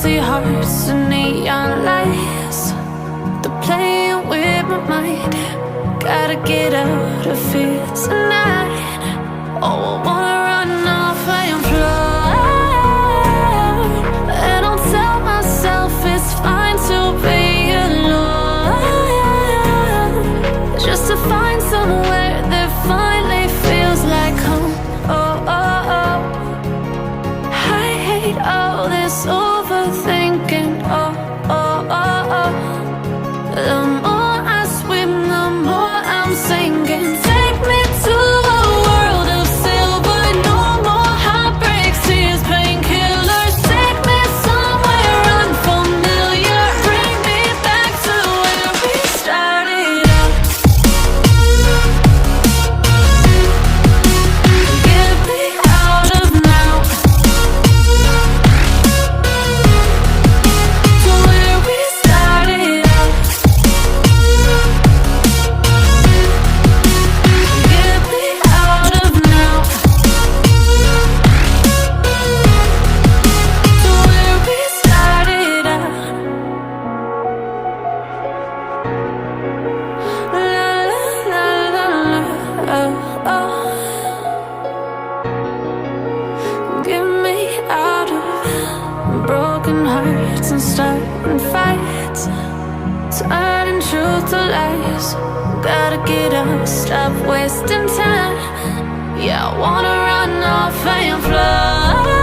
see hearts and neon lights. They're playing with my mind. Gotta get out of here tonight. Oh, I wanna run off and fly. And I'll tell myself it's fine to be alone, just to find somewhere that finally feels like home. Oh, oh, oh. I hate all this overthinking. Oh, oh, oh, oh. The more I swim, the more I'm sinking. Take me to a world of silver. No more heartbreaks, tears, painkillers. Take me somewhere unfamiliar. Bring me back to where we started out. Get me out of now, to where we started out. Get me out of now, to where we started out. La la la la la, oh, oh. Get me out of broken hearts and starting fights, turning truth to lies. Gotta get up, stop wasting time. Yeah, I wanna run off and fly.